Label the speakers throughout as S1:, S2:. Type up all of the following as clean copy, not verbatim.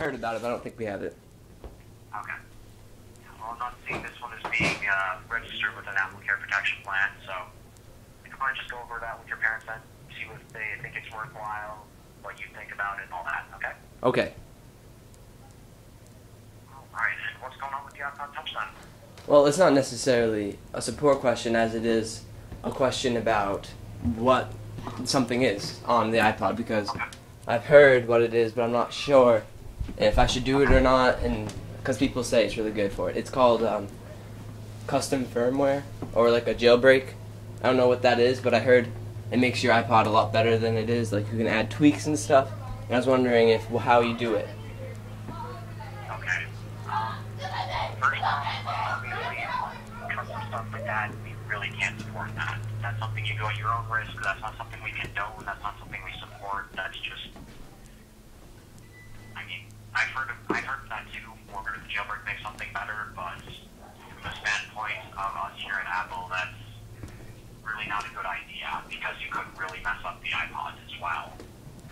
S1: Heard about it, but I don't think we have it.
S2: Okay. Well, I'm not seeing this one as being registered with an Apple Care Protection Plan, so you can probably just go over that with your parents then, see if they think it's worthwhile, what you think about it, and all that, okay?
S1: Okay.
S2: Alright, and what's going on with the iPod Touch then?
S1: Well, it's not necessarily a support question as it is a question about what something is on the iPod, because I've heard what it is, but I'm not sure if I should do it or not, and because people say it's really good for it. It's called custom firmware, or like a jailbreak. I don't know what that is, but I heard it makes your iPod a lot better than it is. Like, you can add tweaks and stuff, and I was wondering how you do it.
S2: Okay. First off, obviously, custom stuff like that, we really can't support that. That's something you do at your own risk. That's not something we condone. That's not something we support. That's just, I mean, I've heard of that too, where the jailbreak makes something better, but from the standpoint of us here at Apple, that's really not a good idea, because you could really mess up the iPod as well.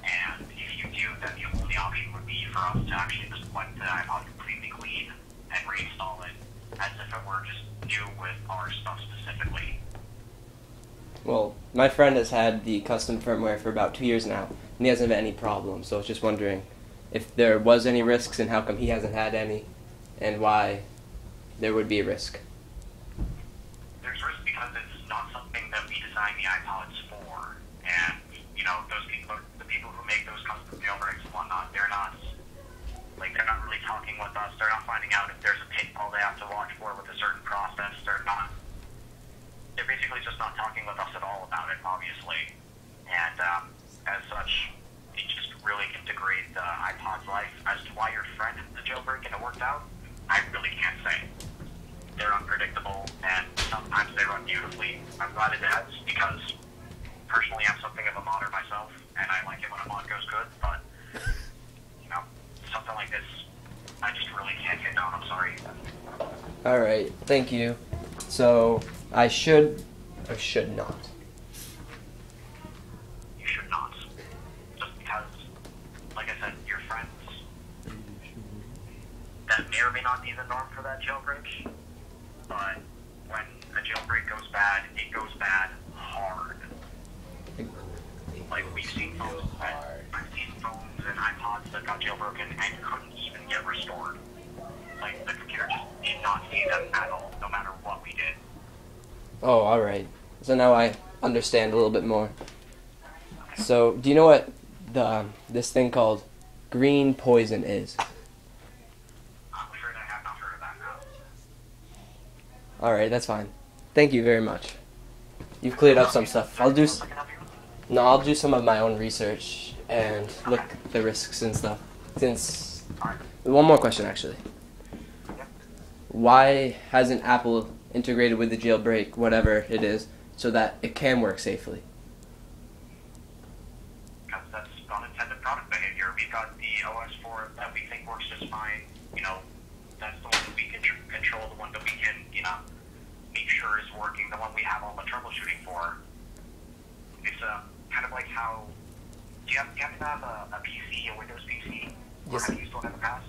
S2: And if you do, then the only option would be for us to actually just wipe the iPod completely clean and reinstall it, as if it were just new with our stuff specifically.
S1: Well, my friend has had the custom firmware for about 2 years now, and he hasn't had any problems, so I was just wondering if there was any risks and how come he hasn't had any, and why there would be a risk.
S2: There's risk because it's not something that we designed the iPods for, and, you know, those people, the people who make those custom jailbreaks and whatnot, they're not really talking with us. They're not finding out if there's a pitfall they have to watch for with a certain process. They're basically just not talking with us at all about it, obviously. And as such, it just really can degrade the iPod's life. As to why your friend did the jailbreak and it worked out, I really can't say. They're unpredictable, and sometimes they run beautifully. I'm glad it has, because personally I'm something of a modder myself, and I like it when a mod goes good, but, you know, something like this, I just really can't get down. I'm sorry.
S1: Alright, thank you. So, I should or should not?
S2: You should not. Just because, like I said, your friends, that may or may not be the norm for that jailbreak, but when a jailbreak goes bad, it goes bad hard. Like, I've seen phones and iPods that got jailbroken and couldn't even get restored. Like, the computer just did not see them at all, no matter what we did.
S1: Oh, alright. So now I understand a little bit more. So, do you know what this thing called green poison is?
S2: I'm afraid I have not heard of that now.
S1: Alright, that's fine. Thank you very much. You've cleared up some stuff. I'll do some of my own research and look at the risks and stuff. One more question, actually. Why hasn't Apple integrated with the jailbreak, whatever it is, so that it can work safely?
S2: Because that's unintended product behavior. We've got the OS for it that we think works just fine. You know, that's the one that we can control, the one that we can, you know, make sure is working, the one we have all the troubleshooting for. It's kind of like how, do you happen to have a PC, a Windows PC? Or have you used one in the past?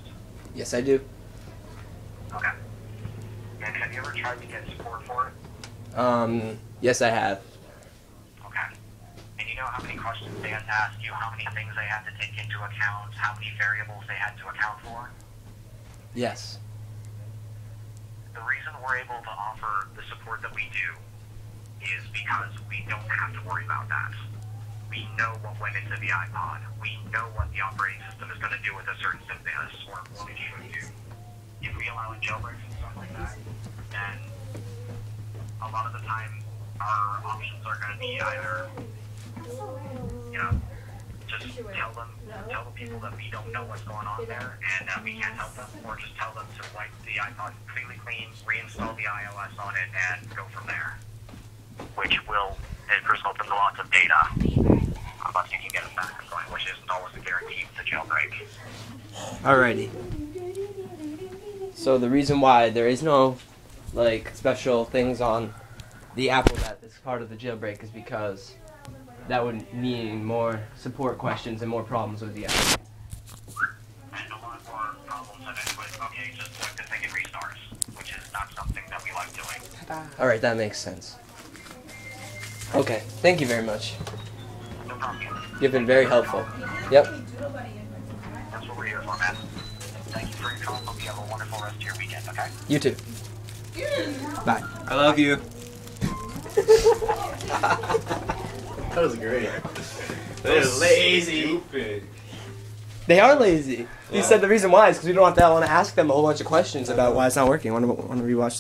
S1: Yes, I do.
S2: Okay. And have you ever tried to get support for it?
S1: Yes, I have.
S2: Okay. And you know how many questions they had to ask you, how many things they had to take into account, how many variables they had to account for?
S1: Yes.
S2: The reason we're able to offer the support that we do is because we don't have to worry about that. We know what went into the iPod. We know what the operating system is going to do with a certain stimulus, or what it should do. If we allow in jailbreaks and stuff like that, then a lot of the time our options are going to be either, you know, just tell the people that we don't know what's going on there and that we can't help them, or just tell them to wipe the iPod completely clean, reinstall the iOS on it, and go from there. Which will result in lots of data, unless you can get it back, which isn't always a guarantee with the jailbreak.
S1: Alrighty. So the reason why there is no, like, special things on the Apple that is part of the jailbreak is because that would mean more support questions and more problems with the Apple.
S2: And a lot problems in it, but okay, just click the thing and restarts, which is not something that we like doing.
S1: Alright, that makes sense. Okay, thank you very much.
S2: No problem.
S1: You've been very helpful. Yep.
S2: That's what we're here for, man. Thank you for your call. Hope you have a wonderful rest of your weekend, okay?
S1: You too. Bye.
S3: I love you.
S4: That was great.
S3: They're lazy.
S4: Stupid.
S1: They are lazy. He said the reason why is because we don't want to ask them a whole bunch of questions about why it's not working. Want to rewatch